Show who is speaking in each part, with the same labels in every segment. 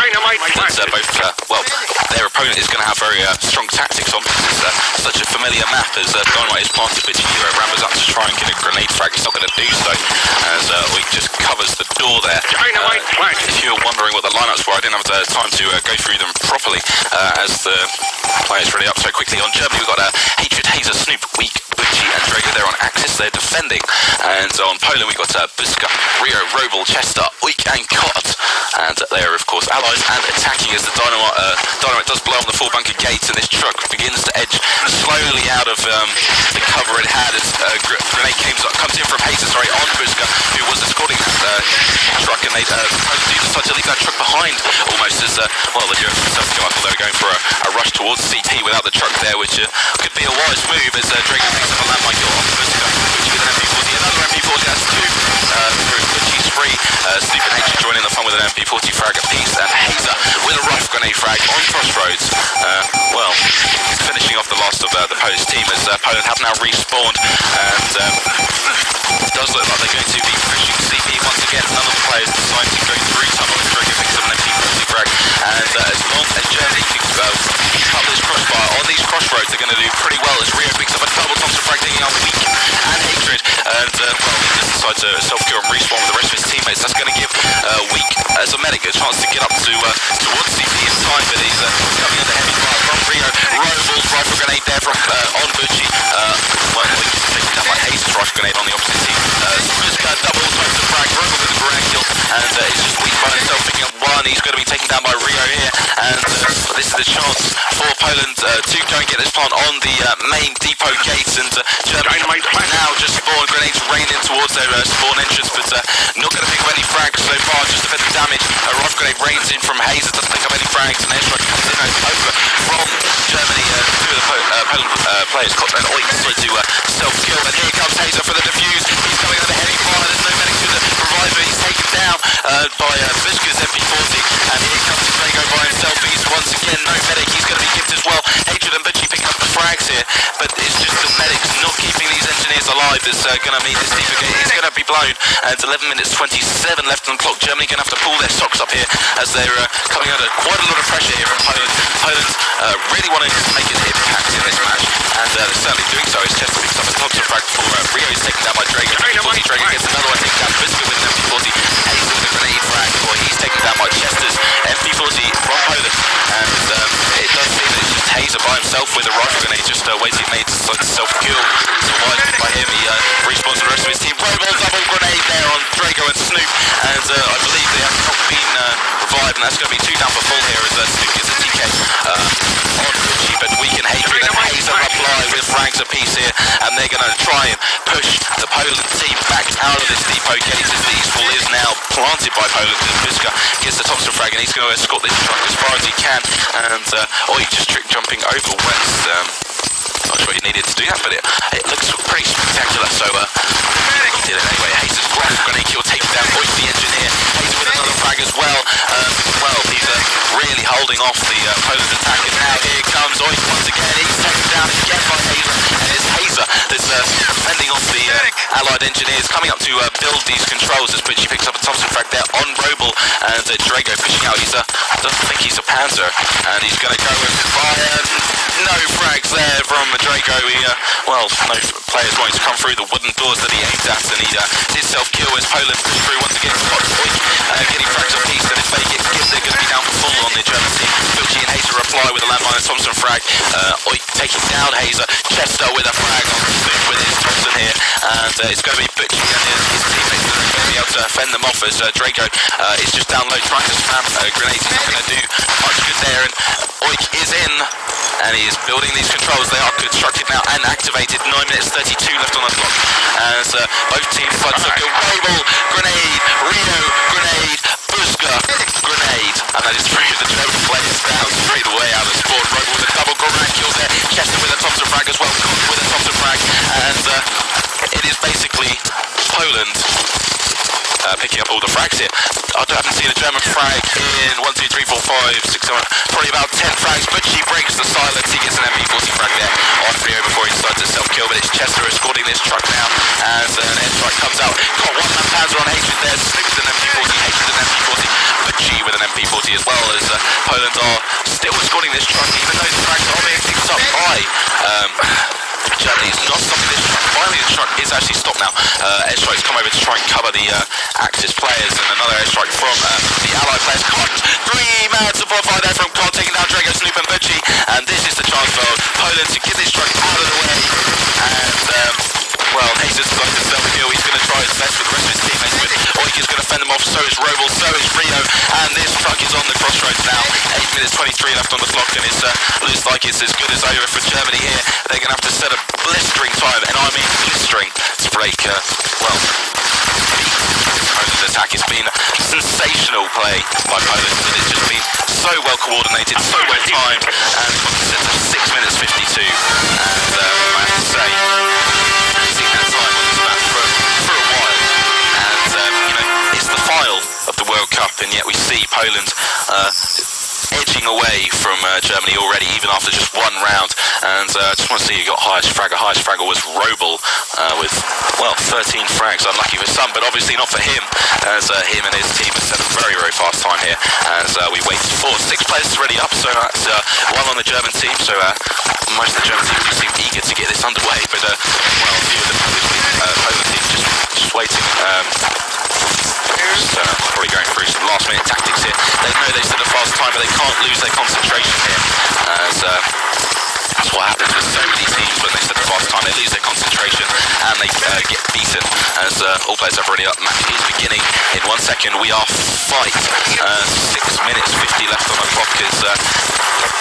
Speaker 1: Well, their opponent is going to have very strong tactics on. It's such a familiar map as Dynamite is planted, but Hero rambles up to try and get a grenade frag. He's not going to do so, as he just covers the door there. If you were wondering what the lineups were, I didn't have the time to go through them properly, as the players really up so quickly. On Germany, we've got Hatred, Hazer, Snoop, Weak, Butchie and Drago there on Axis. They're defending. And on Poland, we've got Buska, Rio, Roble, Chester, Oik and Cot. And they are, of course, allies and attacking as the Dynamite does blow on the full bunker gates, and this truck begins to edge slowly out of the cover it had as grenade comes in from Hazer, on Buska, who was escorting that truck, and they decide to leave that truck behind almost as, well, the Germans themselves go up. They were going for a rush towards CP without the truck there, which could be a wise move as Drago picks up a landmine kill on Buska, which with an MP40, another MP40, that's two. Butchie's free, Snoop and Hatred joining the fun with an MP40 frag apiece, and Hazer with a rough grenade frag on Crossroads. Well, finishing off the last of the Polish team as Poland have now respawned, and it does look like they're going to be pushing CP once again. None of the players decide to go through tunnel as Drago picks up an MP40 frag, and as long as Germany can keep up this crossfire on these crossroads, they're going to do pretty well as Rio picks up a double Thompson frag, taking out Weak and Hatred, and well, he just decides to self-kill and respawn with the rest of his teammates. That's going to give Weak as a medic a chance to get up to towards CP in time, but he's coming under heavy fire from Rio. Robles rifle grenade there from on Butchie. Well, he's taken down by Hazer's rifle grenade on the opposite team. Spiska double Thompson frag, Robles with a grenade kill, and it's just Weak by himself picking up one. He's going to be taken down by Rio here, and this is the chance for Poland to go and get this plant on the main depot gates, and Germany now just spawn grenades raining towards their spawn entrance, but not going to pick up any frags so far, just defending damage. A rifle grenade rains in from Hazer, doesn't pick up any frags, and airstrike comes in over from Germany. Two of the Poland players, Kot and Oik, decide to self-kill, and here comes Hazer for the defuse. He's coming under heavy fire, there's no medic to provide, but he's taken down by Buska's MP40, and here comes Drago by himself. He's once again no medic, he's going to be gimped as well. Hatred and Butchie picking up the frags here, but it's just the medics not keeping these engineers alive that's going to mean this depot gate is going to be blown, and it's 11 minutes 27 left on the clock. Germany going to have to pull their socks up here as they're coming under quite a lot of pressure here from Poland. Poland really wanting to make an impact in this match, and they're certainly doing so. As Chester picks up a Thompson frag for Rio is taken down by Drago. Drago gets another one taken down. Buska with an MP40. Hazer with a grenade frag, or he's taken down by Chester's MP40 from Poland, and it does seem that it's just Hazer by himself with a rifle grenade, just waiting made to self-kill. Survived by him, he respawns the rest of his team. Roble double grenade there on Drago and Snoop, and I believe they have not been revived, and that's going to be two down for full here as Snoop gets a TK on Butchie, but Weak and Hatred and Hazer reply with frags apiece here, and they're going to try and push the Poland team back out of this depot gate as the east wall is now planted by Poland. Buska gets the Thompson frag, and he's going to escort this truck as far as he can, and Oik just trick jumping over west. Not sure he needed to do that, but it looks pretty spectacular, so he did it anyway. Hazer's rifle grenade kill taken down Oik the engineer. Hazer with another frag as well. Well, he's really holding off the Poland attack, and now here comes Oik once again. He's taken down again by Hazer, and it's Hazer that's fending off the allied engineers coming up to build these controls as Butchie picks up a Thompson frag there on Roble, and Drago pushing out. He doesn't think he's a Panzer, and he's going to go with fire. No frags there from Drago. Well, no players wanting to come through the wooden doors that he aimed at, and he did self-kill as Poland pushed through once again. Oik getting frags apiece, and if they get skipped, they're going to be down full on the German team. Butchie and Hazer reply with a landmine and Thompson frag. Oik taking down Hazer. Chester with a frag on Snoop with his Thompson here, and it's going to be Butchie and his teammates that are going to be able to fend them off as Drago is just down low trying to spam grenades. He's not going to do much good there, and Oik is in, and he is building these controls. They are constructed now and activated. 9 minutes 32 left on the clock as both teams decide to go Roble, grenade, Rio, grenade, Buska, grenade, and that is three of the German players down straight away out of spawn. Roble with a double grenade kill there. Chester with a Thompson frag as well. Cook with a Thompson frag, and it is basically Poland picking up all the frags here. I haven't seen a German frag in 1, 2, 3, 4, 5, 6, 7, probably about 10 frags. Butchie breaks the silence. He gets an MP40 frag there on Rio before he decides to self-kill, but it's Chester escorting this truck now as an airstrike comes out. Got one man Panzer on Hatred there. Snoop with an MP40, Hatred with an MP40, Butchie with an MP40 as well as Poland are still escorting this truck, even though the frags are being picked up by Germany. Is not stopping this truck. Finally, the truck is actually stopped now. Airstrikes come over to try and cover the Axis players, and another airstrike from the Allied players. Cott, 3-man support fire there from Cott, taking down Drago, Snoop and Bucci, and this is the chance for Poland to get this truck out of the way. And well, Hayes is going to self-kill. He's going to try his best with the rest of his teammates, but Oik is going to fend them off. So is Roble, so is Rio, and this truck is on the crossroads now. 8 minutes 23 left on the clock, and it looks like it's as good as over for Germany here. They're going to have to set a blistering time, and I mean blistering, to break, well, Poland's attack. It's been sensational play by Poland, and it's just been so well coordinated, so well timed, and it's 6 minutes 52, and I have to say, seen that time on this map for a while, and you know, it's the final of the World Cup, and yet we see Poland edging away from Germany already, even after just one round. And I just want to see who got highest fragger. Highest fragger was Roble with, well, 13 frags. Unlucky for some, but obviously not for him, as him and his team have set a very, very fast time here. As we waited for 6 players already up, so that's one on the German team. So most of the German team do seem eager to get this underway, but well, a few of the Polish team just waiting. Probably going through some last minute tactics here. They know they set a fast time, but they can't lose their concentration here, as that's what happens with so many teams when they set a fast time. They lose their concentration and they get beaten, as all players have already up. Match is beginning in 1 second. We are fight. 6 minutes 50 left on the clock as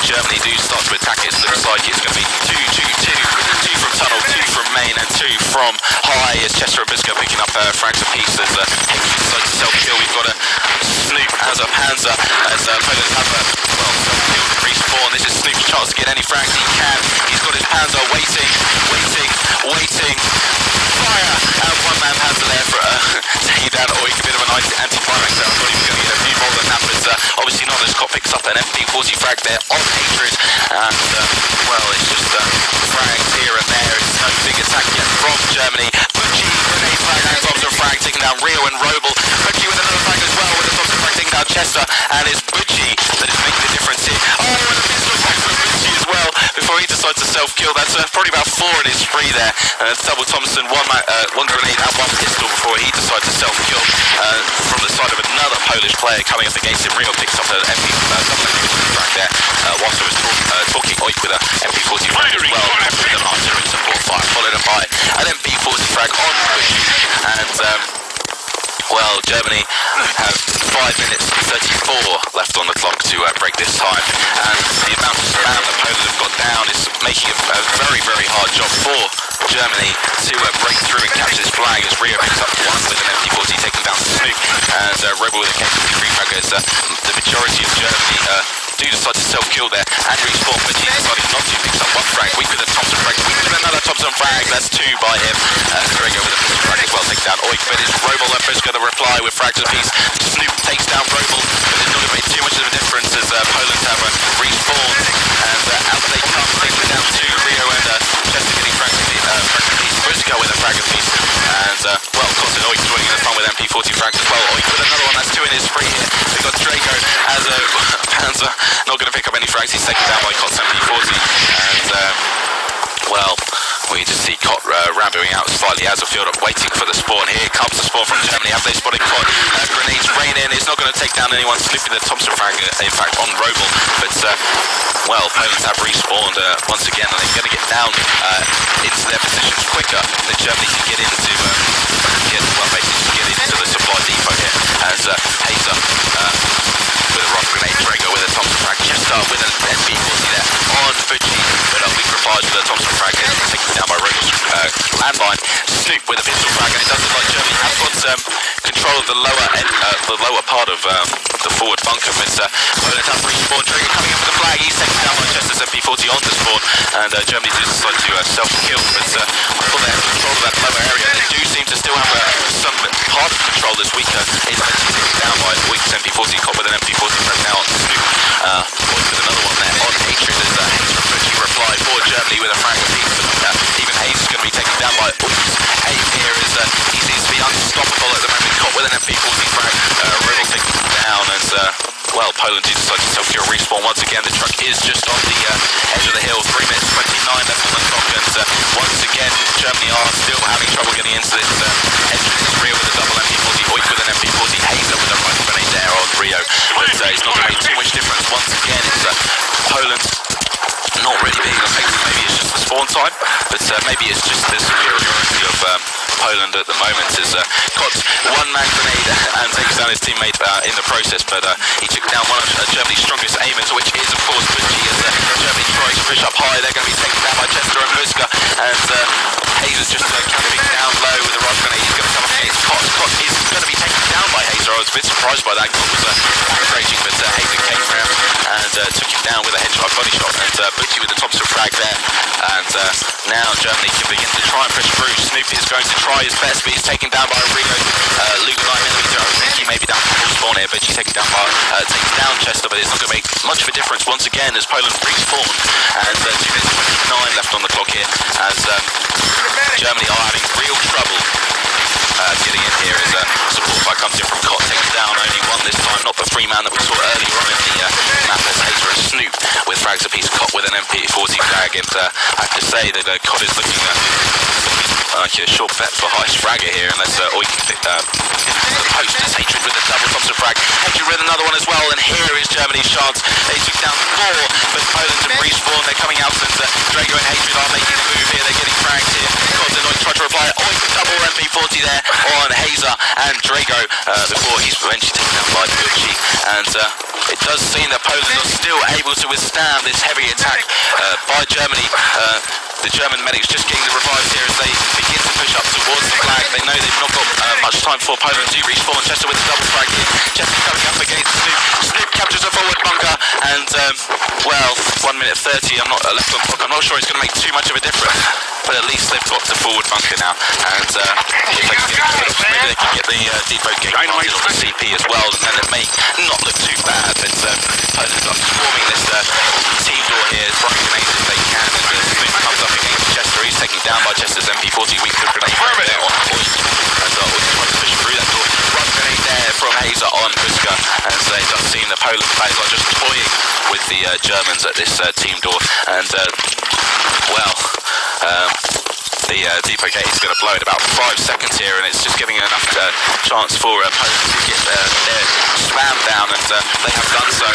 Speaker 1: Germany do start to attack. It looks like it's going to be 2 from tunnel, 2 from main, and 2 from high, as Chester and Bisco picking up frags apiece as Hicks decides to self-kill. We've got a Snoop as a Panzer, as Poland have a, well, self-kill to respawn. This is Snoop's chance to get any frags he can. He's got his Panzer waiting. Fire! And one-man Panzer there for taking down Oik, a bit of an anti-climax there. I thought he was going to get a few more than that, but obviously not. As Scott picks up an MP40 frag there on Hatred, and well, it's just frags here and there. It's no big attack yet from Germany. Bucci, grenade frag, and Thompson frag taking down Rio and Roble. Bucci with another frag as well, with the Thompson frag taking down Chester, and it's Bucci that is making the difference here. Oh, and a pistol frag from Bucci as well, before he decides to self-kill. That's probably about 4 in his spree there. Double Thompson, one grenade and 1 pistol before he decides to self-kill from the side of another Polish player coming up against him. Rio picks up an MP40 frag there, whilst I was talking Oik with an MP40 frag as well, with an artillery support fire, followed up by an MP40 frag on Bucci, and well, Germany have 5 minutes 34 left on the clock to break this time, and the amount of spam that Poland have got down is making a very, very hard job for Germany to break through and capture this flag, as Rio picks up 1 with an MP40 taking down Snoop, and Roble with a KP3 frag, as the majority of Germany do decide to self-kill there and respawn, but he decided not to. Picks up 1 frag, weak with a Thompson frag, weak with another Thompson frag. That's 2 by him. Drago with a pistol frag as well, takes down Oik, but it's Roble and Bisco the reply with frags apiece. Snoop takes down Roble, but it's not going to make too much of a difference, as Poland have respawned, and out they come, taking down 2. Rio and Chester getting frags apiece. Bisco with a frag apiece, and well, of course, Oik joining in the fun with MP40 frags as well. Oik with another one, that's 2 in his spree here. We've got Drago as a Panzer, not going to pick up any frags. He's taken down by Cott 7040, and well, we just see Cott rambling out slightly as a field up, waiting for the spawn. Here comes the spawn from Germany. Have they spotted Cott? Grenades rain in. It's not going to take down anyone. Slipping the Thompson frag, in fact, on Roble. But well, Poland have respawned once again, and they're going to get down into their positions quicker than Germany can get into into the supply depot here. As Hazer with a rock grenade, Drago with a Thompson frag, Chester with an MP40 there on Bucci, but weak replies with a Thompson frag, and taken down by Roble's landmine. Snoop with a pistol frag, and it does look like Germany have got control of the lower part of the forward bunker, but Poland have respawned. Drago coming in for the flag, he's taken down by Chester's MP40 on the spawn, and Germany do decide to self-kill, but before they have control of that lower area, they do seem to still have some part of control that's weaker. It's eventually taken down by Week's MP40, Cott with an MP40 frag now on Snoop, Boyd with another one there on Hatred, as Hayes from Bucci reply for Germany with a frag apiece, but even Hayes is going to be taken down by Weeks. Hayes here is he seems to be unstoppable at the moment. Cott with an MP40 frag, Riddle taken down, and well, Poland do decide to self-kill respawn once again. The truck is just on the edge of the hill. 3 minutes 29 left on the clock, and once again, Germany are still having trouble getting into this entrance. Rio with a double MP40, Oik with an MP40, Hazer with a rifle grenade there on Rio. But it's not going to make too much difference. Once again, it's Poland not really being affected. Maybe it's just the spawn time, but maybe it's just the superiority of Poland at the moment. Has caught one man grenade and takes down his teammate in the process, but he took down one of Germany's strongest aimers, which is of course Bucci. As Germany tries to push up high, they're going to be taken down by Chester and Muska, and Hazer's just camping down low with a rifle grenade. He's going to come up against Kot. Kot is going to be taken down by Hazer. I was a bit surprised by that. Kot was raging, but Hazer came around and took him down with a headshot body shot, and Bucci with the Thompson frag there, and now Germany can begin to try and push through. Snoopy is going to try his best, but he's taken down by a Rio Luger 9mm. I think he may be down for full spawn here, but he's taken down by takes down Chester, but it's not going to make much of a difference once again as Poland respawn, and 2 minutes 29 left on the clock here as Germany are having real trouble getting in here as support fire comes in from Kot, takes down only one this time, not the 3-man that we saw earlier on in the map as Hazer and Snoop with frags apiece, Kot with an MP40 frag, and I have to say that Kot is looking like a sure bet for highest fragger here, unless Oik can pick the post as Hatred with a double Thompson frag, Hatred with another one as well, and here is Germany's chance. They took down 4, but Poland have respawned, they're coming out, and Drago and Hatred are making a move here, they're getting fragged here. Kot and Oik try to reply, Oik double MP40 there on Hazer and Drago before he's eventually taken down by Bucci, and it does seem that Poland are still able to withstand this heavy attack by Germany. The German medics just getting the revives here as they begin to push up towards the flag. They know they've not got much time for Poland to respawn. Chester with a double frag here. Chester coming up against Snoop. Snoop captures a forward bunker, and well, 1 minute 30. I'm not left on the clock. I'm not sure it's going to make too much of a difference, but at least they've got the forward bunker now, and if they can get it, maybe they can get the depot gate planted on the CP as well, and then it may not look too bad. But Poland are swarming this team door here, throwing grenades if they can, and Snoop comes up against Chester. He's taken down by Chester's MP40 weak foot grenade there on Oik, and Oik tries to push through that door. Run grenade there from Hazer on Muska, and it does seem that Poland players are just toying with the Germans at this team door, and well, the depot gate is going to blow in about 5 seconds here, and it's just giving enough chance for Poland to get their spam down, and they have done so.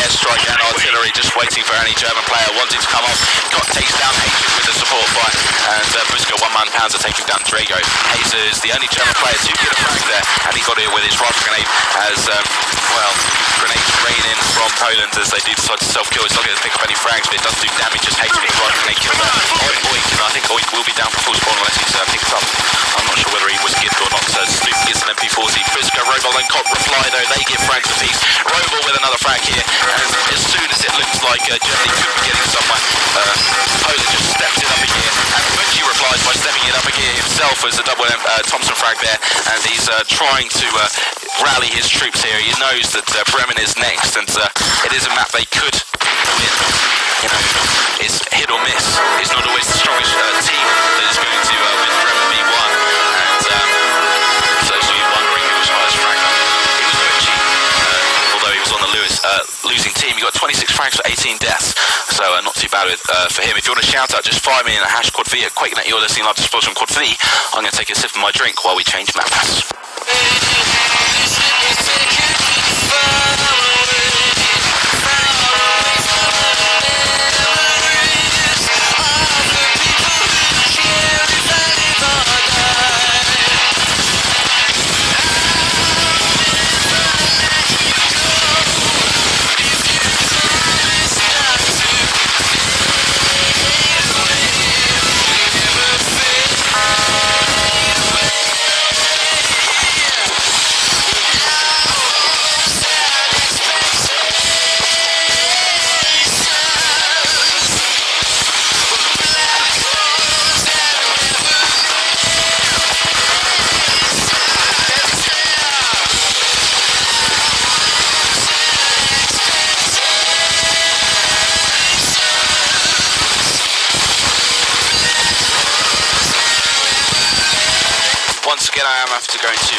Speaker 1: Airstrike and artillery just waiting for any German player wanting to come off. Kot takes down Hatred with the support fire, and Buska 1-man pounds are taking down Drago. Hazer is the only German player to get a frag there, and he got it with his rifle grenade as well, grenades rain in from Poland as they do decide to self-kill. It's not going to pick up any frags, but it does do damage as Hazer with the rifle grenade kills on Oik, and I think Oik will be down for full spawn unless he's picked up. I'm not sure whether he was gibbed or not. So Snoop gets an MP40. Buska, Robol and Kot reply though. They give frags apiece. Robol with another frag here. And as soon as it looks like Germany could be getting somewhere, Poland just steps it up a gear. And Bucci replies by stepping it up a gear himself as a double Thompson frag there. And he's trying to rally his troops here. He knows that Bremen is next, and it is a map they could win. You know, it's hit or miss. It's not always the strongest team that is going to win Bremen B1. And so you're wondering who was highest fragger. It was Bucci, although he was on the losing team. He got 26 frags for 18 deaths, so not too bad for him. If you want to shout out, just fire me in a #QuadV at QuakeNet. You're listening live to Sports on QuadV. I'm going to take a sip of my drink while we change maps. Once again, I am after going to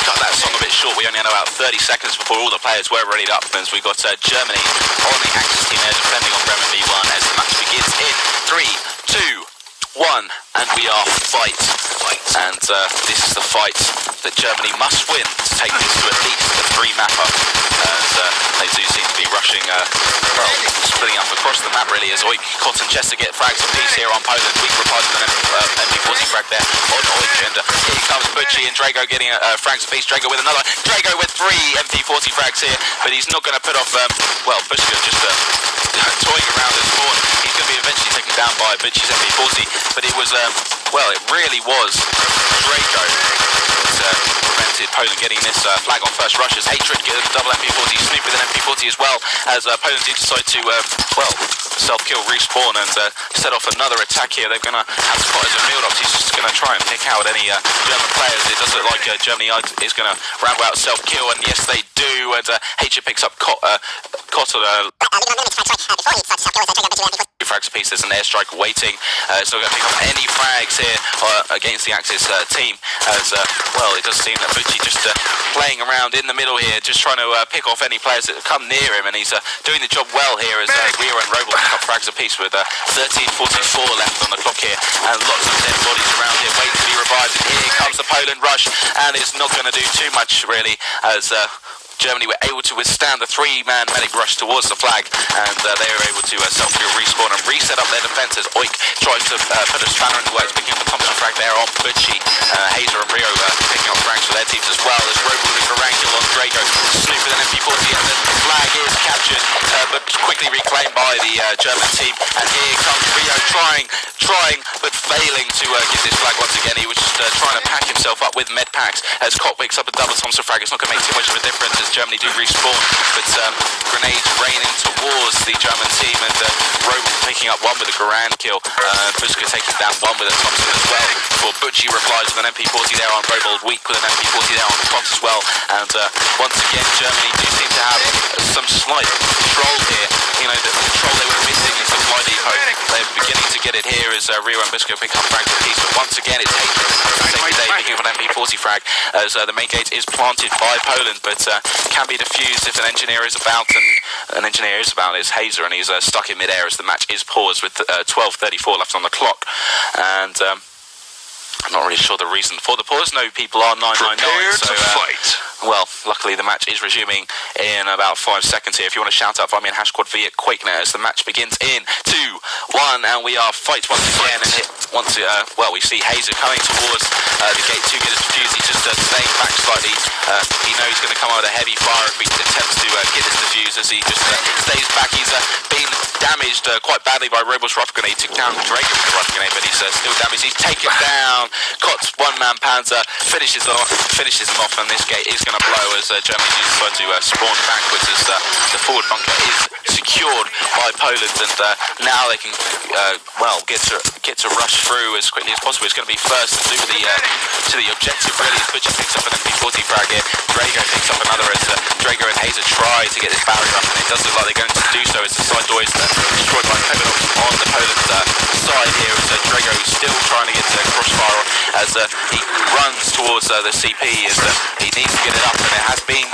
Speaker 1: cut that song a bit short. We only had about 30 seconds before all the players were ready up, as we got Germany on the Axis team there defending on Bremen V1 as the match begins in 3, 2, 1, and we are fight. And this is the fight that Germany must win to take this to at least a 3-mapper, as they do seem to be rushing, splitting up across the map really, as Oik, Kot and Chester get frags apiece here on Poland. Weak replies with an MP40 frag there on Oik, and here comes Butchie and Drago getting frags apiece. Drago with another, Drago with 3 MP40 frags here, but he's not going to put off, Bushka just toying around his spawn. He's going to be eventually taken down by Butchie's MP40, but it was, it really was Drago that prevented Poland getting this flag on first rush, as Hatred get a double MP40, Snoop with an MP40 as well, as Poland do decide to, self-kill, respawn, and set off another attack here. They're going to have spotters and build-ups. He's just going to try and pick out any German players. It does look like Germany is going to round out self-kill, and yes, they do, and Hatred picks up frags apiece. There's an airstrike waiting. It's not going to pick up any frags here against the Axis team, as it does seem that Butchie just playing around in the middle here, just trying to pick off any players that come near him, and he's doing the job well here, as Rio and Robel pick up frags apiece with 13:44 left on the clock here, and lots of dead bodies around here waiting to be revived. And here comes the Poland rush, and it's not going to do too much really, as Germany were able to withstand the 3-man medic rush towards the flag, and they were able to self-kill, respawn, and reset up their defense as Oik tries to put a spanner in the works, picking up the Thompson frag there on Butchie. Hazer and Rio picking up frags for their teams as well, as Robel with a Garang kill on Drago. Snoop with an MP40, and the flag is captured, but quickly reclaimed by the German team. And here comes Rio trying, but failing to get this flag once again. He was just trying to pack himself up with med packs, as Kot picks up a double Thompson frag. It's not going to make too much of a difference, as Germany do respawn, but grenades raining towards the German team, and Robel picking up one with a Garand kill, Bushka taking down one with a Thompson as well, before Butchie replies with an MP40 there on Robel, Weak with an MP40 there on Kot as well, and once again Germany do seem to have some slight control here. You know, the control they were missing in supply depot, they're beginning to get it here as Rio and Bushka pick up frags apiece, but once again it's Hatred picking up an MP40 frag, as the main gate is planted by Poland, but can be defused if an engineer is about, and an engineer is about is Hazer, and he's stuck in mid-air as the match is paused with 12:34 left on the clock, and I'm not really sure the reason for the pause. No people are 999, so well, luckily the match is resuming in about 5 seconds here. If you want to shout out, find me in #quad V at QuakeNet as the match begins in 2, 1, and we are fight once again. And we see Hazer coming towards the gate to get his defuse. He's just staying back slightly. He knows he's going to come out with a heavy fire if he attempts to get his defuse, as he just stays back. He's been damaged quite badly by Robel's rough grenade. Took down Drago with the rough grenade, but he's still damaged. He's taken down. Kot's one-man panzer finishes him off, and this gate is going to blow as Germany decide to spawn backwards, as the forward bunker is secured by Poland, and now they can get to rush through as quickly as possible. It's going to be first to the objective really, as Butcher picks up an MP40 frag here. Drago picks up another, as Drago and Hazer try to get this barrier up, and it does look like they're going to do so, as the side door is destroyed by Kovac on the Poland side here, as Drago is still trying to get crossfire on, as he runs towards the CP, as he needs to get it up, and it has been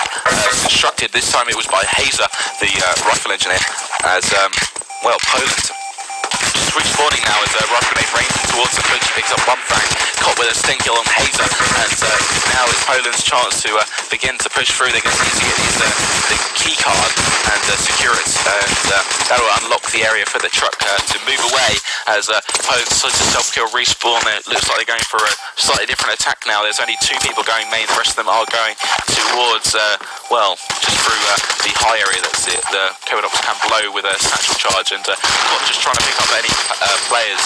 Speaker 1: constructed. This time it was by Hazer, the rifle engineer, as Poland switch spawning now, as rifle grenade ranging towards the Butchie picks up one frag, Kot with a stink kill on Hazer, and now is Poland's chance to begin to push through. They're going to need to get the key card and secure it, and that will unlock the area for the truck to move away, as Poland decides to self-kill, respawn. It looks like they're going for a slightly different attack now. There's only 2 people going main, the rest of them are going towards, just through the high area that the Covidops can blow with a satchel charge, and Kot just trying to pick up any players,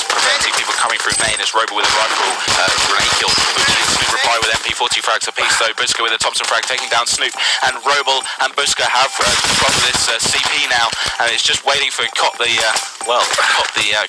Speaker 1: preventing people coming through main, as Robel with a rifle grenade kill. Butchie and Snoop reply with MP40 frags apiece, though Bushka with a Thompson frag taking down Snoop, and Robel and Bushka have control of this CP now, and it's just waiting for Kot the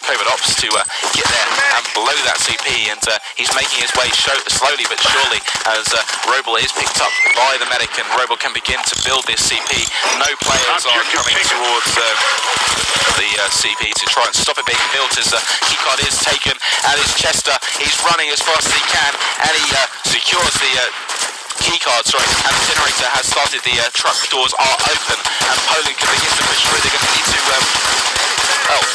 Speaker 1: Covidops to get there and blow that CP, and he's making his way slowly but surely, as Robel is picked up by the medic, and Robel can begin to build this CP. No players are coming towards the CP to try and stop it being built, as keycard is taken, and it's Chester. He's running as fast as he can, and he secures the keycard, sorry, and incinerator has started. The truck doors are open, and Poland can begin to push through. They're going to need to,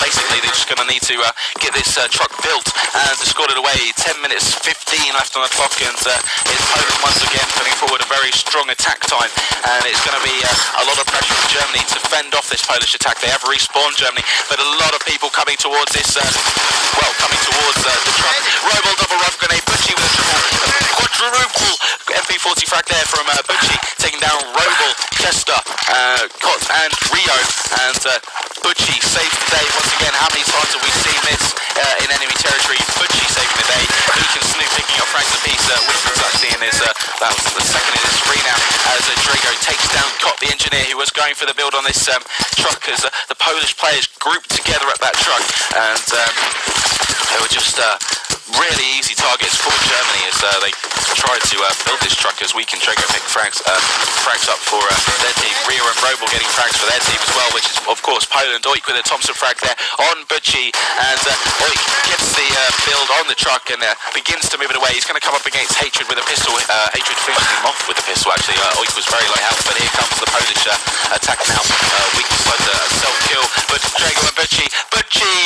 Speaker 1: basically they're just going to need to get this truck built and escorted away. 10 minutes 15 left on the clock, and it's Poland once again putting forward a very strong attack time, and it's going to be a lot of pressure from Germany to fend off this Polish attack. They have respawned Germany, but a lot of people coming towards this, coming towards the truck. Robel double rifle grenade, Butchie with a quadruple MP40 frag there from Butchie, taking down Robel, Chester, Cott and Rio, and Butchie saved the day once again. How many times have we seen this in enemy territory? Butchie saving the day. Beacon Snoop picking up frags apiece. Whitman's actually in his, that was the second in his spree now, as Drago takes down Cott, the engineer who was going for the build on this truck, as the Polish players grouped together at that truck, and they were just really easy targets for Germany as they tried to build this truck as weak, and Drago pick frags up for their team. Rio and Robel getting frags for their team as well, which is of course Poland. Oik with a Thompson frag there on Butchie, and Oik gets the build on the truck and begins to move it away. He's going to come up against Hatred with a pistol. Hatred finishing him off with a pistol actually. Oik was very low health, but here comes the Polish attack now. Weak decides to self-kill, but Drago and Butchie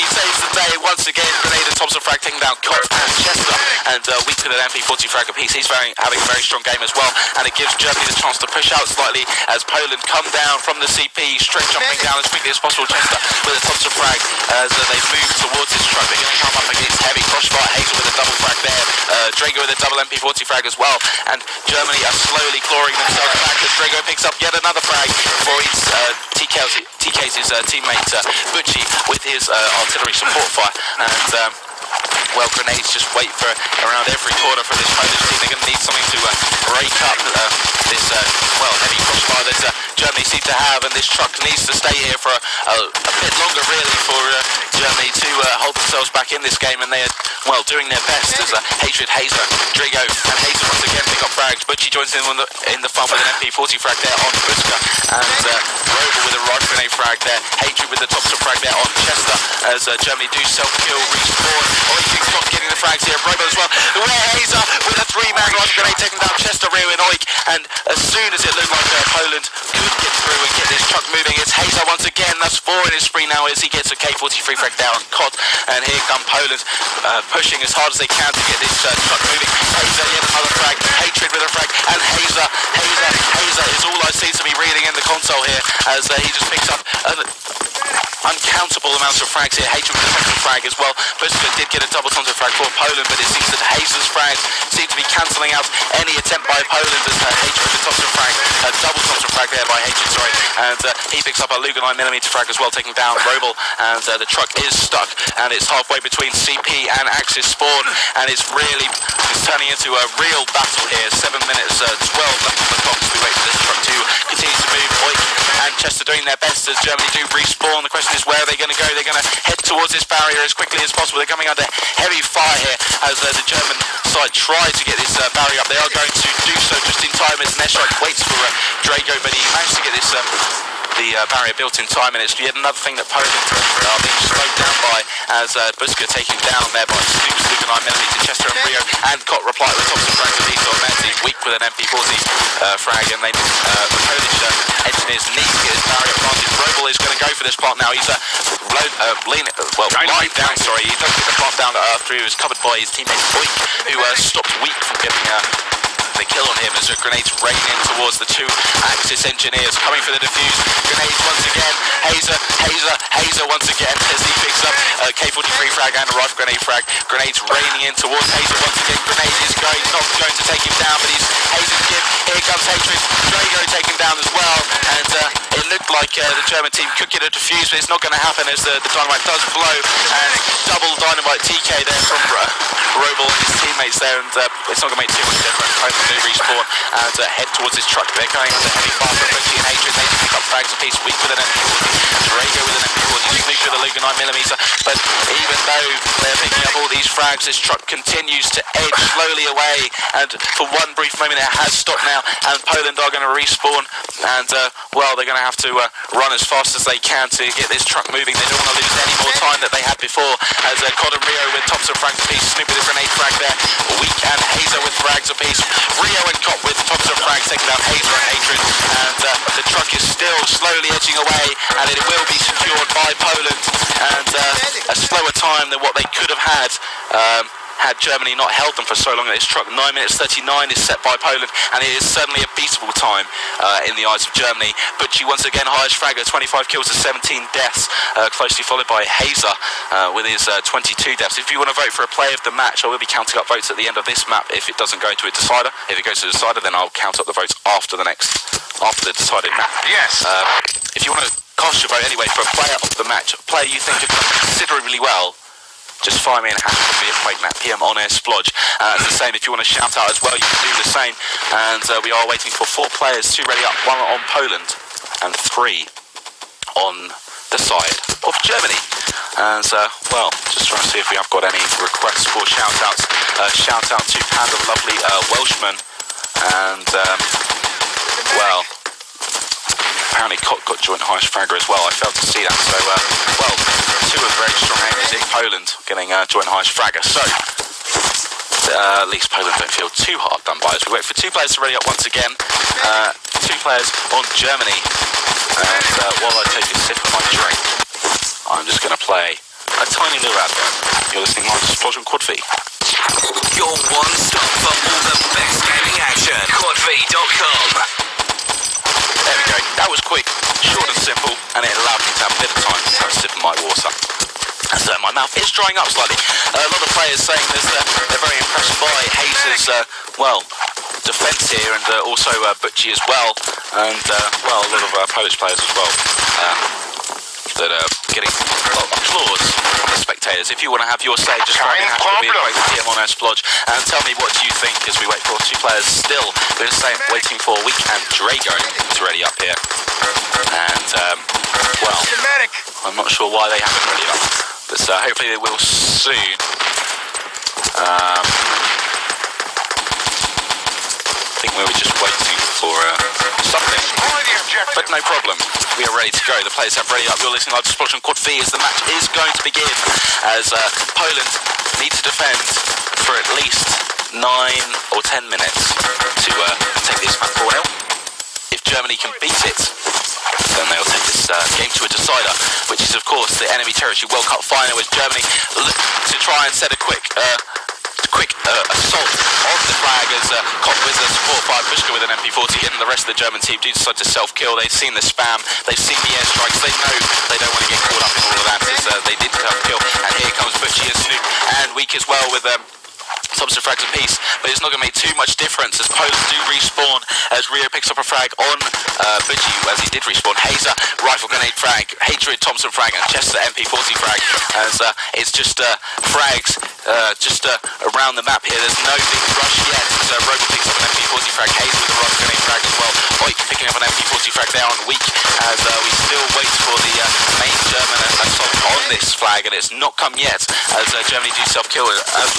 Speaker 1: saves the day once again. Grenade and Thompson frag taking down Cott and Chester, and Weak with an MP40 frag apiece. He's having a very strong game as well, and it gives Germany the chance to push out slightly as Poland come down from the CP, straight jumping down as quickly as possible. Chester with a Thompson frag as they move towards this truck. They're going to come up against heavy crossfire. Hazel with a double frag there, Drago with a double MP40 frag as well, and Germany are slowly clawing themselves back as Drago picks up yet another frag for his TK's teammate Butchie with his artillery support fire, and grenades just wait for around every corner for this Polish team. They're going to need something to break up this heavy crossfire that Germany seem to have, and this truck needs to stay here for a bit longer really for Germany to hold themselves back in this game, and they're doing their best as Hatred, Hazer, Drago and Hazer once again pick up frags. Butchie joins in the fun with an MP40 frag there on Buska, and Robel with a rifle grenade frag there. Hatred with the Thompson frag there on Chester as Germany do self-kill, respawn. Oik not getting the frags here. Robel as well. Where Hazer with a 3-man rifle grenade taking down Chester, Rio and Oik, and as soon as it looked like Poland could get through and get this truck moving, it's Hazer once again. That's 4 in his spree now as he gets a K43 frag down on Cott, and here come Poland pushing as hard as they can to get this truck moving. Hazer yet another frag, Hatred with a frag, and Hazer is all I see to be reading in the console here as he just picks up uncountable amounts of frags here. Hatred with a Thompson frag as well. Buska did get a double Thompson frag for Poland, but it seems that Hazer's frags seem to be cancelling out any attempt by Poland as Hatred with a Thompson frag, a double Thompson frag there by Hatred, sorry, and he picks up a Luger 9mm frag as well, taking down Robel, and the truck is stuck, and it's halfway between CP and Axis spawn, and it's turning into a real battle here. 7 minutes 12 left on the clock as we wait for this truck to continue to move. Oik and Chester doing their best as Germany do respawn. The question is, where are they going to go? They're going to head towards this barrier as quickly as possible. They're coming under heavy fire here as the German side try to get this barrier up. They are going to do so just in time as Neshok waits for Drago, but he managed to get this the barrier built in time, and it's yet another thing that Poland are being slowed down by as Buska taken down there by Snoop's Luger 9mm, Chester and Rio, and Cott reply with Thompson frag to Vito and Manzi, Weak with an MP40 frag, and the Polish engineers need to get this barrier planted. Robel is going to go for this plant now. He's lying down, sorry. He does get the plant down after he was covered by his teammate Oik, who stopped Weak from getting the kill on him as grenades rain in towards the two Axis engineers coming for the defuse. Grenades once again. Hazer once again as he picks up a K43 frag and a rifle grenade frag. Grenades raining in towards Hazer once again. Grenade is not going to take him down, but he's Hazer's gift. Here comes Hatred. Drago taken down as well, and it looked like the German team could get a defuse, but it's not going to happen as the dynamite does blow, and double dynamite TK there from Robel and his teammates there, and it's not going to make too much difference. They respawn and head towards this truck. They're going under heavy fire from Butchie and Hatred. They pick up frags apiece. Weak with an MP40, Drago with an MP40, Snoop with a Luger 9mm. But even though they're picking up all these these frags. This truck continues to edge slowly away, and for one brief moment it has stopped now, and Poland are going to respawn, and well, they're going to have to run as fast as they can to get this truck moving. They don't want to lose any more time that they had before, as Cod and Rio with Thompson frags apiece, Snoop with a grenade frag there, Week and Hazer with frags apiece, Rio and Cop with Thompson frags taking down Hazer and Hatred, and the truck is still slowly edging away, and it will be secured by Poland, and a slower time than what they could have had Germany not held them for so long at this truck. 9 minutes 39 is set by Poland, and it is certainly a beatable time in the eyes of Germany. Butchie once again highest fragger, 25 kills to 17 deaths, closely followed by Hazer with his 22 deaths. If you want to vote for a play of the match, I will be counting up votes at the end of this map if it doesn't go to a decider. If it goes to a decider, then I'll count up the votes after the decided map. Yes. If you want to cast your vote anyway for a player of the match, a player you think have done considerably well, just fire me in #QuakeNat PM on air splodge. It's the same if you want to shout out as well, you can do the same. And we are waiting for 4 players, 2 ready up, 1 on Poland and 3 on the side of Germany. And well, just trying to see if we have got any requests for shout outs. Shout out to Panda, lovely Welshman, and well, apparently Cot got joint highest fragger as well. I failed to see that. So, well, 2 of very strong aimers in Poland getting joint highest fragger. So, at least Poland don't feel too hard done by us. We wait for 2 players to ready up once again. 2 players on Germany. And while I take a sip of my drink, I'm just going to play a tiny little advert. You're listening live to Splodge on Quad V.
Speaker 2: Your one stop for all the best gaming action. QuadV.com.
Speaker 1: There we go. That was quick, short and simple, and it allowed me to have a bit of time to have a sip of my water. So my mouth is drying up slightly. A lot of players saying this, they're very impressed by Hazer's, well, defence here, and also Butchie as well, and well, a lot of Polish players as well. That are getting a lot of applause from the spectators. If you want to have your say, just write in #PM on our splodge and tell me what you think as we wait for 2 players still. We're just waiting for Week and Drago to ready up here. And, well, I'm not sure why they haven't ready up, but hopefully they will soon. I think we were just waiting for something, but no problem. We are ready to go. The players have ready up. You're listening live to Splodge on Quad V as the match is going to begin, as Poland need to defend for at least 9 or 10 minutes to take this map 4-0. If Germany can beat it, then they'll take this game to a decider, which is of course the enemy territory World Cup final, as Germany look to try and set a quick assault on the flag, as Cop with a support fire, Bushka with an MP40, and the rest of the German team do decide to self-kill. They've seen the spam, they've seen the airstrikes, they know they don't want to get caught up in all of that, as they did self-kill. And here comes Butchie and Snoop and Week as well with Thompson frags apiece, but it's not going to make too much difference as Poland do respawn, as Rio picks up a frag on Butchie, as he did respawn. Hazer, rifle grenade frag, Hatred, Thompson frag, and Chester MP40 frag, as it's just frags just around the map here. There's no big rush yet, as Robo picks up an MP40 frag, Hazer with a rifle grenade frag as well, Oik picking up an MP40 frag there on Week, as we still wait for the main German assault on this flag, and it's not come yet, as Germany do self-kill,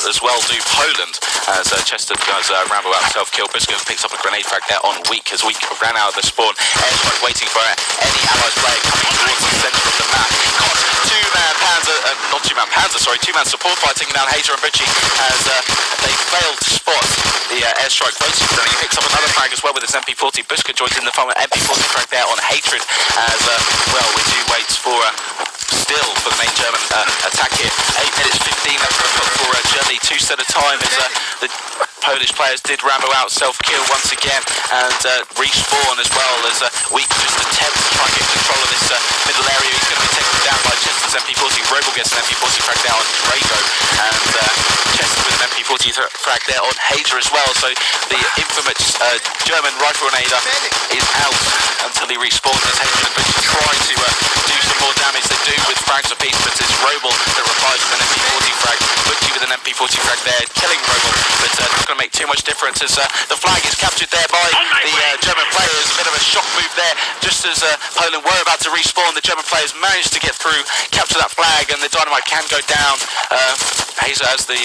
Speaker 1: as well do Poland, as Chester does roundabout self-kill. Briscoe picks up a grenade frag there on Week, as Week ran out of the spawn. Airstrike waiting for any allied player coming towards the centre of the map. Got 2-man Panzer, not 2-man Panzer, sorry, 2-man support fire taking down Hazer and Butchie, as they failed to spot the airstrike waiting for them. He picks up another frag as well with his MP40. Briscoe joins in the fun with MP40 frag there on Hatred, as well, we do wait for still for the main German attack here. 8 minutes 15 left for Germany, 2 set of time, as the Polish players did rambo out, self-kill once again, and respawn as well, as Week just attempts to try and get control of this middle area. He's going to be taken down by Chester's MP40. Robo gets an MP40 frag there on Drago, and Chester with an MP40 frag there on Hager as well. So the infamous German rifle grenader is out until he respawns, as Hager and Butchie try to do some more damage. They do with frags apiece, but it's Robo that replies with an MP40 frag. Butchie with an MP40 frag there, killing Robo, but not going to make too much difference as the flag is captured there by the German players. A bit of a shock move there, just as Poland were about to respawn. The German players managed to get through, capture that flag, and the dynamite can go down. Hazer, as the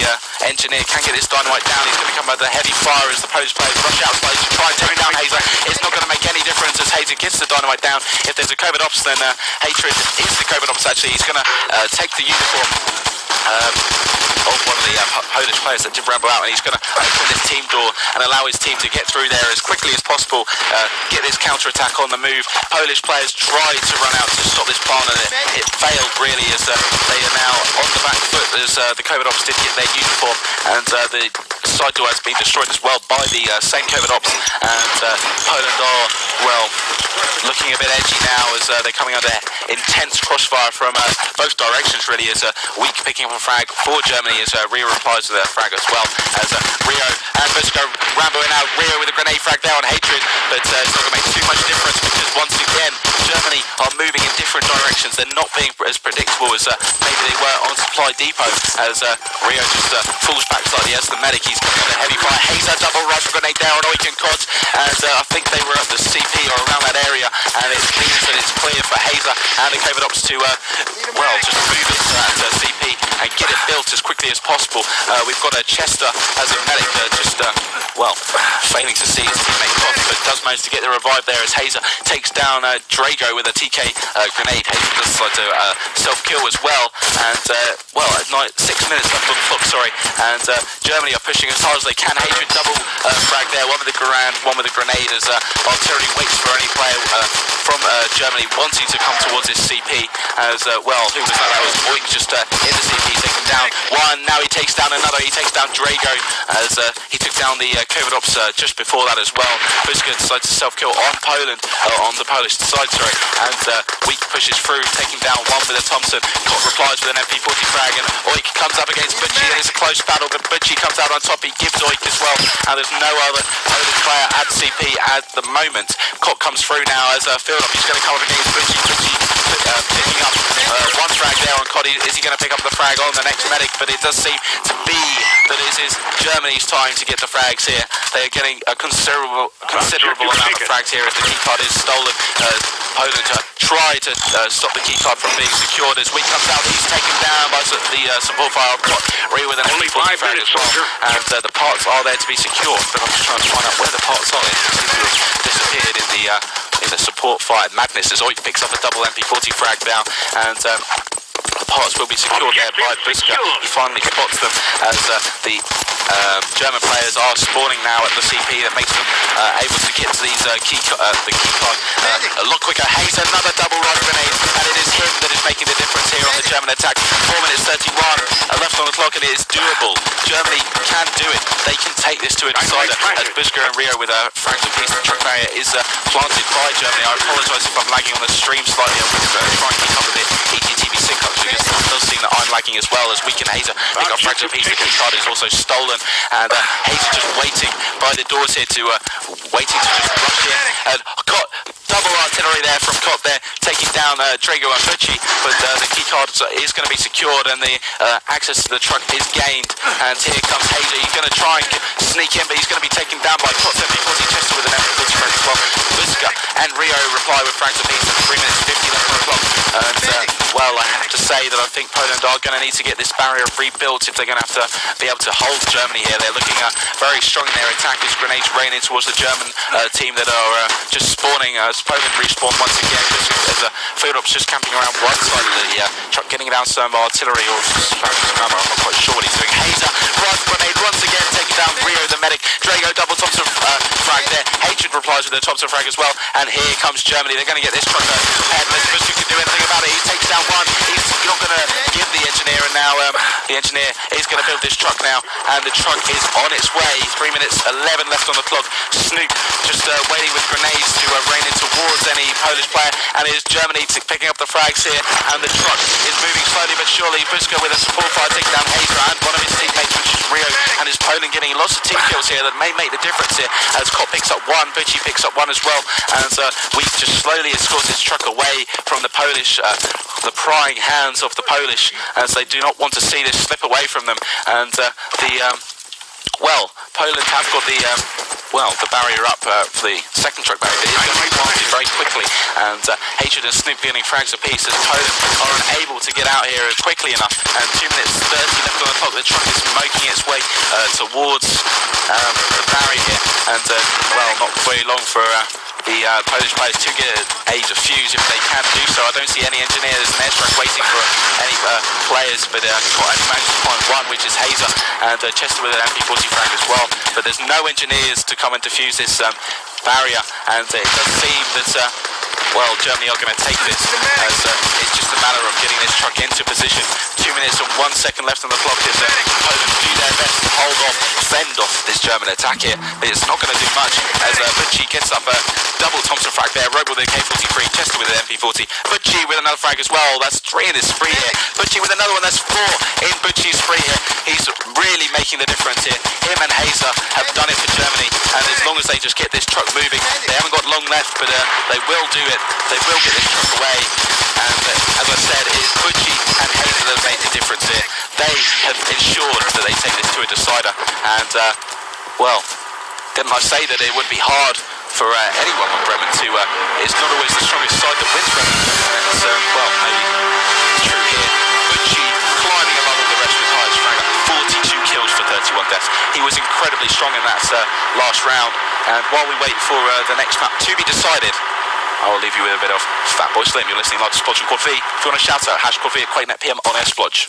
Speaker 1: engineer, can get this dynamite down. He's going to come out with a heavy fire as the Polish players rush out to try and take down Hazer. It's not going to make any difference as Hazer gets the dynamite down. If there's a COVID ops, then Hatred is the COVID ops actually. He's going to take the uniform of one of the Polish players that did ramble out, and he's going to open this team door and allow his team to get through there as quickly as possible, get this counter-attack on the move. Polish players tried to run out to stop this plan, and it failed really, as they are now on the back foot as the COVID ops did get their uniform, and the side door has been destroyed as well by the same COVID ops, and Poland are, well, looking a bit edgy now as they're coming under intense crossfire from both directions really, as Weak picking up a frag for Germany as Rio replies to that frag as well, as Rio and Busco ramboing out. Rio with a grenade frag there on Hatred, but it's not going to make too much difference because once again Germany are moving in different directions. They're not being as predictable as maybe they were on Supply Depot, as Rio just falls back slightly as the medic. He's coming under heavy fire. Hazer double rifle grenade there on Oik and Kods, as I think they were at the CP or around that area, and it means that it's clear for Hazer and the COVID ops to well, just move into that CP and get it built as quickly as possible. We've got Chester as a medic just well, failing to see his teammate Kods, but does manage to get the revive there as Hazer takes down Drago with a TK grenade. Hazer does decide to self-kill as well, and well, at 6 minutes left on the clock, sorry, and Germany are pushing as hard as they can. Hatred double frag there, one with the grenade as artillery waits for any player from Germany wanting to come towards this CP, as well, who was that? That was Oik just in the CP, taking down one, now he takes down another, he takes down Drago as he took down the COVID ops just before that as well. Buska decides to self-kill on Poland, on the Polish side, sorry, and Weak pushes through, taking down one with a Thompson. Cott replies with an MP40 frag, and Oik comes up against Butchie, and it's a close battle, but Butchie comes out on top. He gives Oik as well, and there's no other Polish player at CP at the moment. Cott comes through now as field up. He's going to come up against Butchie. Butchie picking up one frag there on Cott. Is he going to pick up the frag on the next medic? But it does seem to be that this is Germany's time to get the frags here. They are getting a considerable amount of frags here as the keycard is stolen. Poland try to stop the keycard from being secured as Weak comes out. He's taken down by the support fire of Cott. Rio with an only 5 frag as well, and the parts are there to be secured, but I'm just trying to find out where the parts are. They seem to have disappeared in the support fire madness as Oik picks up a double MP40 frag down, and the parts will be secured there by Buska. He finally spots them as the German players are spawning now at the CP. That makes them able to get to these the keycard a lot quicker. Hazer, another double rifle grenade, and it is him that is making the difference here on the German attack. 4 minutes 31 left on the clock, and it is doable. Germany can do it. They can take this to a decider as Buska and Rio with a fractured piece of truck barrier is planted by Germany. I apologise if I'm lagging on the stream slightly. I'm going to try and keep up with it. ETTV sync up because it does seem that I'm lagging as well as Weak and Hazer pick up fractured piece. The keycard is also stolen, and Hazer just waiting by the doors here to waiting to just rush in, and got double artillery there from Cott there, taking down Drago and Butchie, but the keycard is going to be secured and the access to the truck is gained, and here comes Hazer. He's going to try and sneak in, but he's going to be taken down by Cott. MP40 Chester with an MP40 frag as well. Buska and Rio reply with frags apiece at 3 minutes 50 left on the clock, and well, I have to say that I think Poland are going to need to get this barrier rebuilt if they're going to have to be able to hold Germany here. They're looking very strong in their attack as grenades rain in towards the German team that are just spawning as Poland respawn once again. There's a field ops just camping around one side of the truck, getting down some artillery or I'm not quite sure what he's doing. Hazer, rifle grenade once again, taking down Rio the medic. Drago double Thompson frag there. Hatred replies with a Thompson frag as well, and here comes Germany. They're going to get this truck prepared unless Buska can do anything about it. He takes down one. He's not going to give the engineer, and now the engineer is going to build this truck now, and the truck is on its way. 3 minutes 11 left on the clock. Snoop just waiting with grenades to rain in towards any Polish player, and it is Germany picking up the frags here, and the truck is moving slowly but surely. Buska with a support fire taking down Hazer and one of his teammates, which is Rio, and is Poland getting lots of team kills here that may make the difference here as Cott picks up one, Butchie picks up one as well, and we just slowly escort this truck away from the Polish, the prying hands of the Polish, as they do not want to see this slip away from them, and Well, Poland have got the barrier up for the second truck barrier. It is going to be planted very quickly, and Hatred and Snoop getting frags apiece as Poland are unable to get out here quickly enough. And 2 minutes 30 left on the clock. The truck is making its way towards the barrier here, and not very long for the Polish players to get a defuse if they can do so. I don't see any engineers and airstrike waiting for any players, but I've managed to find one, which is Hazer, and Chester with an MP40 frag as well. But there's no engineers to come and defuse this barrier, and it does seem that Germany are going to take this as it's just a matter of getting this truck into position. 2 minutes and 1 second left on the clock as Poland do their best to hold off, fend off this German attack here, but it's not going to do much as Butchie gets up a double Thompson frag there, Rope with a K43, Chester with an MP40, Butchie with another frag as well. That's 3 in his spree here. Butchie with another one, that's 4 in Butchie's spree here. He's really making the difference here. Him and Hazer have done it for Germany, and as long as they just get this truck moving, they haven't got long left, but they will do it. They will get this truck away, and as I said, it is Butchie and Hazer that have made the difference here. They have ensured that they take this to a decider, and didn't I say that it would be hard for anyone on Bremen to, it's not always the strongest side that wins Bremen, and maybe it's true here. Butchie climbing above all the rest with highest frag, 42 kills for 31 deaths. He was incredibly strong in that last round, and while we wait for the next map to be decided, I will leave you with a bit of Fatboy Slim. You're listening live to Splodge and Quad V. If you want to shout out, #Quad V at QuakeNet PM on Splodge.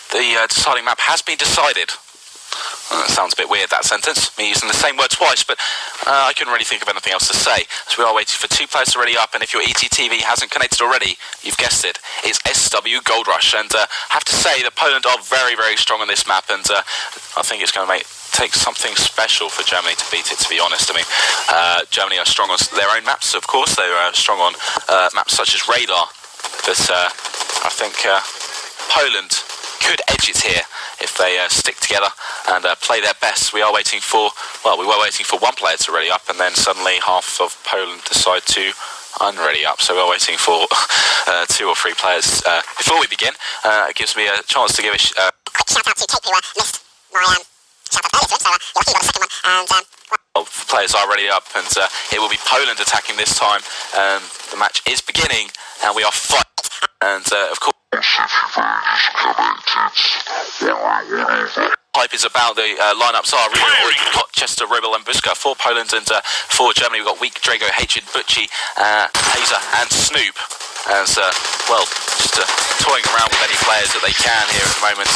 Speaker 1: The deciding map has been decided. That sounds a bit weird, that sentence, me using the same word twice, but I couldn't really think of anything else to say. So we are waiting for 2 players to ready up, and if your ETTV hasn't connected already, you've guessed it, it's SW Gold Rush. And I have to say that Poland are very, very strong on this map, and I think it's going to take something special for Germany to beat it, to be honest. I mean, Germany are strong on their own maps, of course. They are strong on maps such as Radar, but I think Poland could edge it here if they stick together and play their best. We were waiting for 1 player to ready up, and then suddenly half of Poland decide to unready up. So we're waiting for 2 or 3 players. Before we begin, it gives me a chance to give a shout out to Kate, who missed my shout out earlier to it, so you're lucky you got a second one. And players are ready up, and it will be Poland attacking this time. The match is beginning, and we are fighting. And of course, hype is about the lineups are really got Chester, Robel and Buska for Poland, and for Germany we've got Weak, Drago, Hatred, Butchie, Hazer and Snoop. As just toying around with any players that they can here at the moment.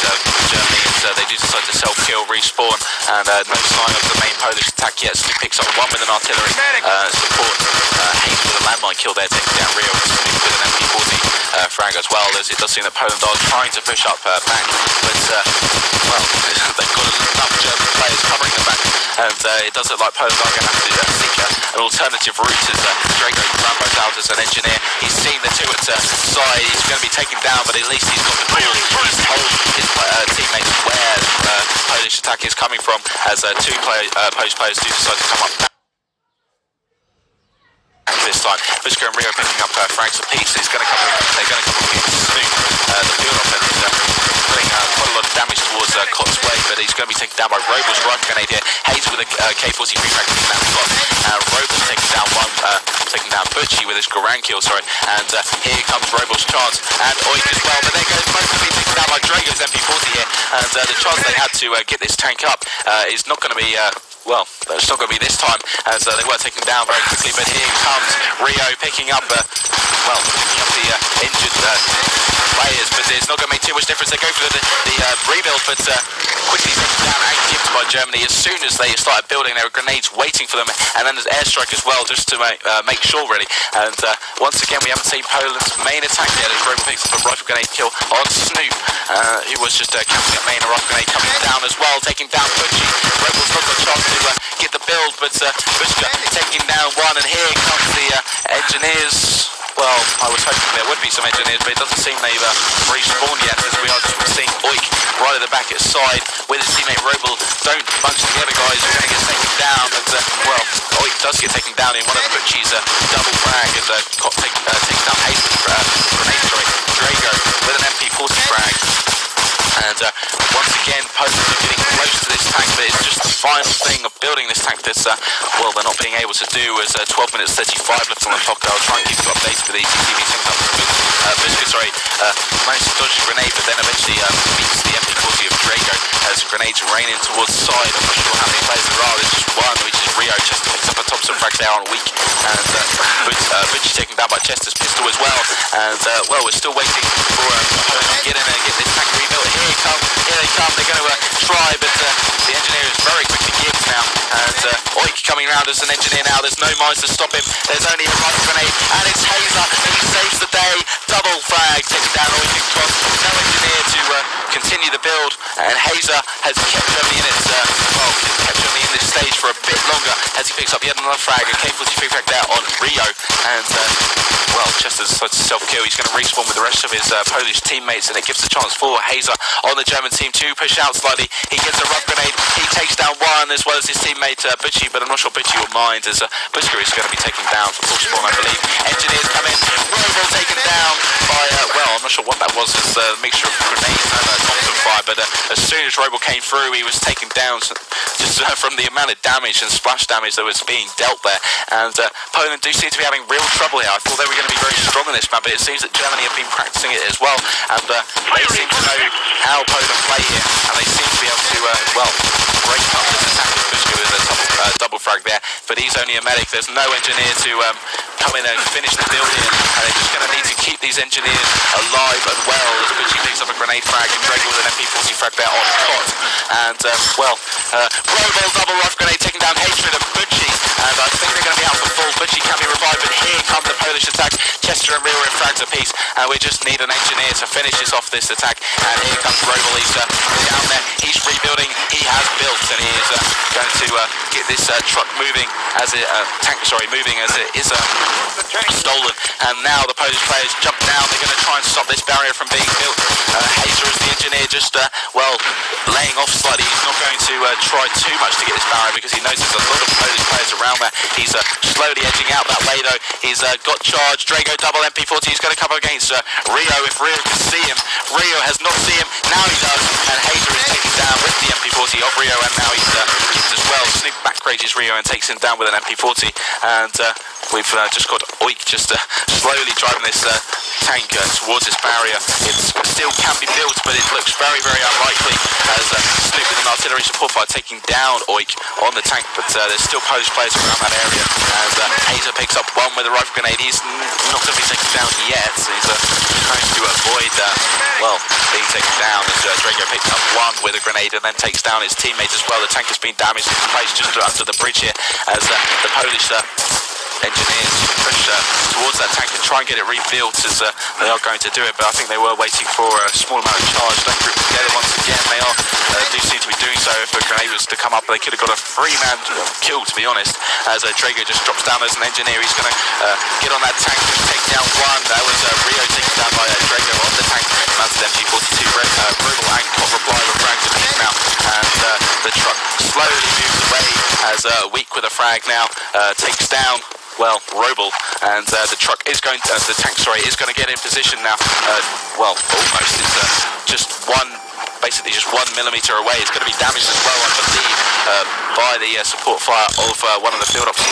Speaker 1: Germany, and they do decide to self-kill, respawn, and no sign of the main Polish attack yet. Snoop picks up 1 with an artillery support. Hazer with a landmine kill there, taking down Rio, and Snoop with an MP40 frag as well, as it does seem that Poland are trying to push up back, but they've got enough German players covering them back, and it does look like Poland are going to have to seek an alternative route as Drago Rambo's out as an engineer. He's seen the 2 at side, he's going to be taken down, but at least he's got the ball. He's told his teammates where Polish attack is coming from, as 2 Polish players do decide to come up. tank this time. Busco and Rio picking up frags apiece. They're going to come in soon. The field off and putting quite a lot of damage towards Cott's way, but he's going to be taken down by Robles' rifle grenade here. Hayes with a K-40 free frag taking down Cott. Robles taking down taking down Butchie with his Garang kill, and here comes Robles' chance, and Oik as well, but there goes most of it taken down by Drago's MP40 here, and the chance they had to get this tank up is not going to be well, it's not going to be this time, as they were taken down very quickly, but here comes Rio picking up the injured players, but there's not going to make too much difference. They go for the rebuild, but quickly taken down and given by Germany. As soon as they started building, there were grenades waiting for them, and then there's airstrike as well, just to make sure, really. And once again, we haven't seen Poland's main attack yet, as Robo picks up a rifle grenade kill on Snoop, who was just camping at main. A rifle grenade coming down as well, taking down Butchie. Robo's not got a chance to get the build, but Bushka taking down one, and here comes the engineers. Well, I was hoping there would be some engineers, but it doesn't seem they've respawned yet, as we are just seeing Oik right at the back at side with his teammate Robel. Don't bunch together, guys, you're going to get taken down, and well, Oik does get taken down in one of Butchie's double frag, and takes down Hayes with Drago with an MP40 frag. And once again, Poland are getting close to this tank, but it's just the final thing of building this tank that's, well, they're not being able to do, as 12 minutes 35 left on the clock. I'll try and keep you updated with the ECTV sync up. Biscuit, managed to dodge a grenade, but then eventually beats the MP40 of Drago as grenades rain in towards the side. I'm not sure how many players there are, there's just one, which is Rio. Chester picks up a Thompson frags there on a weak, and Butchie taken down by Chester's pistol as well, and well, we're still waiting for Poland to get in and get this tank rebuilt. Here they come, they're going to try, but the engineer is very quickly geared now, and Oik coming round as an engineer now. There's no mines to stop him, there's only a rifle grenade, and it's Hazer, he saves the day. Double frag, taking down Oik and Cross. No engineer to continue the build, and Hazer has kept Germany in its kept Germany in this stage for a bit longer, as he picks up yet another frag, a K-43 frag there on Rio, and well, Chester's decided to self-kill. He's going to respawn with the rest of his Polish teammates, and it gives a chance for Hazer on the German team to push out slightly. He gets a rough grenade, he takes down one, as well as his teammate Butchie, but I'm not sure Butchie will mind, as Busker is going to be taken down for full spawn, I believe. Engineers come in, Robo taken down by, well, I'm not sure what that was, it's a mixture of grenades and Thompson fire, but as soon as Robo came through, he was taken down just from the amount of damage and splash damage that was being dealt there, and Poland do seem to be having real trouble here. I thought they were going to be very strong in this map, but it seems that Germany have been practicing it as well, and they seem to know how Poland play here, and they seem to be able to, well, break up this attack. Busker with a double frag there, but he's only a medic. There's no engineer to come in and finish the build here, and they're just going to need to keep these engineers alive and well, as Butchie picks up a grenade frag and Drago with an MP40 frag there on Cott, and well, Robo double rifle grenade taking down Hatred and Butchie, and I think they're going to be out for full. Butchie can be revived, but here come the Polish attack. Chester and Rio in frags apiece, and we just need an engineer to finish this attack, and here comes Robo. He's down there, he's rebuilding, he has built, and he is going to get this truck moving as it moving as it is stolen, and now the Polish players jump down. They're going to try and stop this barrier from being built. Hazer is the engineer, just well, laying off slightly. He's not going to try too much to get this barrier, because he knows there's a lot of Polish players around there. He's slowly edging out that way though. He's got charge. Drago double MP40. He's going to come up against Rio. If Rio can see him, Rio has not seen him. Now he does, and Hazer is taken down with the MP40 of Rio, and now he's as well. Snoop back rages Rio and takes him down with an MP40, and we've just got Oik just slowly driving this tank towards this barrier. It still can be built, but it looks very, very unlikely, as Snoop with an artillery support fire taking down Oik on the tank, but there's still Polish players around that area, and Hazer picks up one with a rifle grenade. He's not going to be taken down yet, so he's trying to avoid well, being taken down, as Drago picks up one with a grenade and then takes down his teammates as well. The tank has been damaged in place just under the bridge here, as the Polish engineers push towards that tank and try and get it rebuilt, as they are going to do it, but I think they were waiting for a small amount of charge. Don't group together once again. They do seem to be doing so. If a grenade was to come up, they could have got a 3-man kill, to be honest, as Drago just drops down as an engineer. He's going to get on that tank and take down one. That was Rio taken down by Drago on the tank. Mounted MG42 Brutal and Cop reply with frags apiece now, and the truck slowly moves away as Weak with a frag now takes down well, Roble, and the truck is going to, the tank, sorry, is going to get in position now. Well, almost. It's just basically just 1 millimeter away. It's going to be damaged as well, I believe, by the support fire of one of the field ops,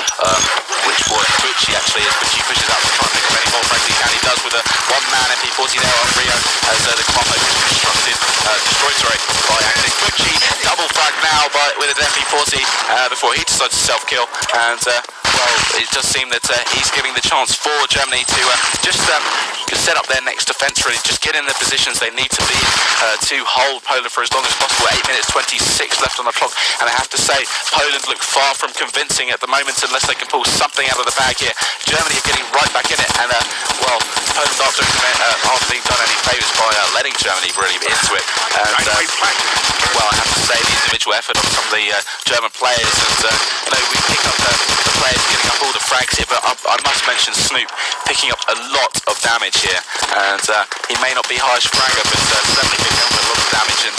Speaker 1: which was Bucci actually, as Bucci pushes out to try and pick up any more frags he can. He does with a one-man MP40 there on Rio, as the command post is destroyed by Acting. Bucci double frag now with an MP40 before he decides to self-kill, and well, it does seem that he's giving the chance for Germany to just set up their next defence, really, just get in the positions they need to be to hold Poland for as long as possible. 8 minutes 26 left on the clock, and I have to say, Poland look far from convincing at the moment unless they can pull something out of the bag here. Germany are getting right back in it, and well, Poland aren't being done any favours by letting Germany really into it. And well, I have to say, the individual effort of some of the German players, and we pick up the players getting up all the frags here, but I must mention Snoop picking up a lot of damage here, and he may not be highest fragger, but certainly picking up a lot of damage and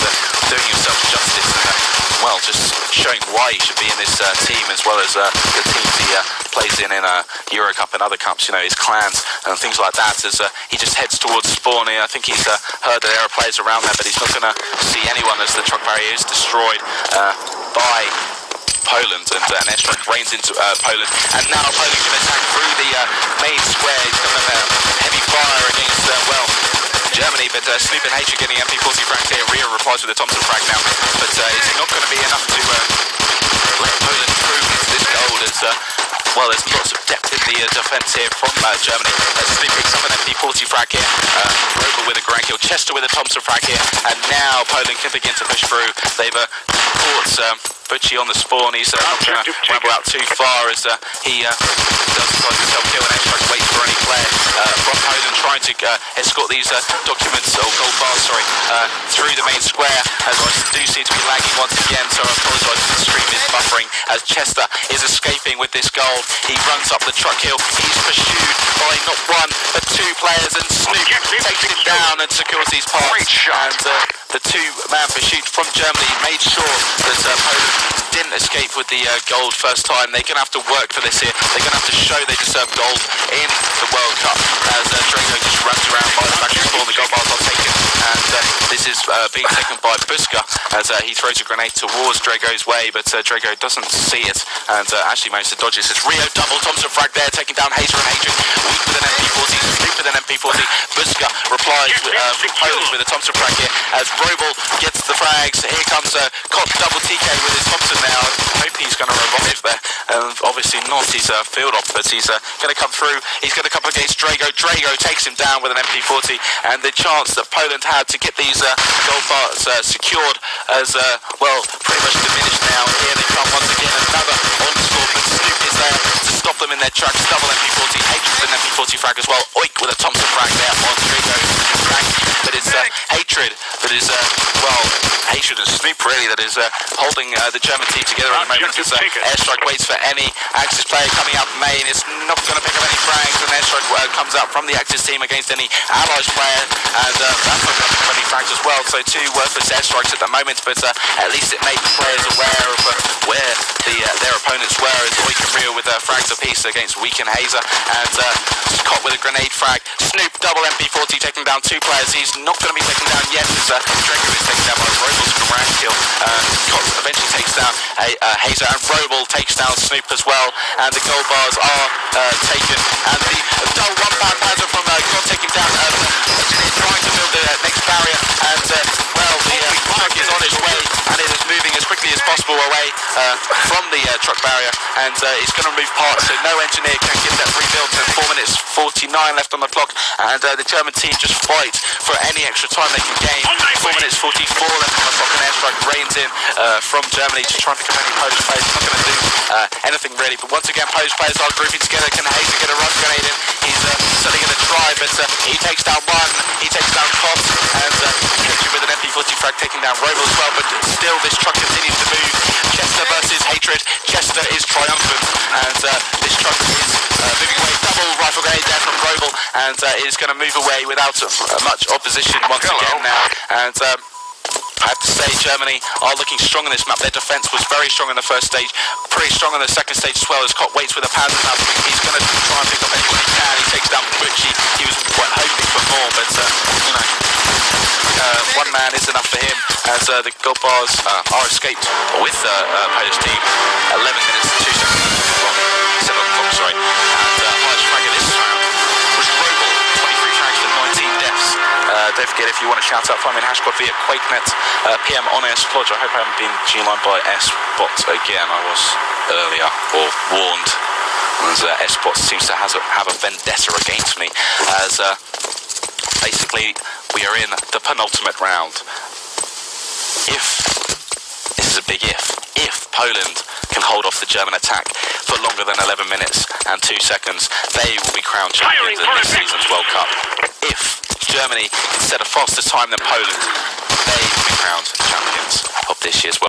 Speaker 1: doing himself justice, and well, just showing why he should be in this team, as well as the teams he plays in Euro Cup and other cups, his clans and things like that, as he just heads towards spawn here. I think he's heard that there are players around there, but he's not going to see anyone as the truck barrier is destroyed by Poland, and an airstrike rains into Poland, and now Poland can attack through the main square. He's got a heavy fire against, well, Germany, but Snoop and Hatred getting MP40 frags here. Rio replies with a Thompson frag now, but it's not going to be enough to let Poland through into this goal, as well, there's lots of depth in the defence here from Germany. Snoop picks up an MP40 frag here, Roble with a grand kill, Chester with a Thompson frag here, and now Poland can begin to push through. They've caught Bucci on the spawn. He's not going to ramble out too far, as he does decide to self-kill, and airstrike waits for any player from Poland trying to escort these documents, or gold bars, sorry, through the main square, as I do seem to be lagging once again, so I apologise if the stream is buffering, as Chester is escaping with this goal. He runs up the truck hill. He's pursued by not one, but two players, and Snoop takes him down and secures these parts, and the two-man pursuit from Germany made sure that Poland didn't escape with the gold first time. They're going to have to work for this here. They're going to have to show they deserve gold in the World Cup, as Drago just runs around by the factory spawn. The gold bars are taken, and this is being taken by Buska, as he throws a grenade towards Drago's way, but Drago doesn't see it, and actually manages to dodge it. It's Rio double Thompson frag there, taking down Hazer and Hatred. Weak with an MP40, Snoop with an MP40. Buska replies from Poland with a Thompson frag here, as Roble gets the frags. Here comes Cop double TK with his Thompson now. I hope he's going to revive there. Obviously not. He's field op, but he's going to come through. He's going to come against Drago. Drago takes him down with an MP40, and the chance that Poland had to get these gold parts secured as well, pretty much diminished now. Here they come once again, another onslaught, but Snoop is there to stop them in their tracks. Double MP40, Hatred with an MP40 frag as well. Oik with a Thompson frag there on Drago. But it's Hatred that is, well, Hatred and Snoop really that is holding the German team together at the moment. As airstrike waits for any Axis player coming out main. It's not going to pick up any frags, and airstrike comes out from the Axis team against any Allies player, and that's not going to pick up any frags as well. So two worthless airstrikes at the moment, but at least it made the players aware of where their opponents were, as Oik and Rio with frags apiece against Weak and Hazer, and Scott with a grenade frag. Snoop double MP40 taking down two players. He's not going to be taken down yet, as Drago is taken down by Roble's grand kill. Scott eventually takes down Hazer, and Roble takes down Snoop as well, and the gold bars are taken, and the double one-pound panzer from God taking down engineer trying to build the next barrier, and well, the truck is on its way, and it is moving as quickly as possible away from the truck barrier, and it's going to move parts, so no engineer can get that rebuilt. And 4 minutes 49 left on the clock, and the German team just fight for any extra time they can gain. 4 minutes 44 left on the clock, and airstrike rains in from Germany to try and pick up any Polish players. Not going to do anything really, but once again Polish players are grouping together. Can Hazer get a run grenade in? He's certainly going to try, but he takes down one, he takes down Cops, and Hatred with an MP40 frag taking down Roble as well, but still this truck continues to move. Chester versus Hatred. Chester is triumphant, and this truck is moving away. Double rifle grenade there from Roble, and it is going to move away without much opposition once again now, and I have to say, Germany are looking strong in this map. Their defence was very strong in the first stage, pretty strong in the second stage as well. As Cott waits with a Panzer now, he's going to try and pick up anyone he can. He takes down Bucci. He was hoping for more, but one man is enough for him. As the gold bars are escaped with the Polish team. 11 minutes and 2 seconds. 7 o'clock, sorry. And highest frag of this round was Robel, 23 frags and 19 deaths. Don't forget, if you want to shout out, find me in #V at QuakeNet, PM on S-Plodge. I hope I haven't been G-lined by S-Bot again. I was earlier, or warned, as S-Bot seems to have a vendetta against me, as basically we are in the penultimate round. This is a big if Poland can hold off the German attack for longer than 11 minutes and 2 seconds, they will be crowned champions in this season's World Cup. If Germany can set a faster time than Poland, they will be crowned champions of this year's World Cup.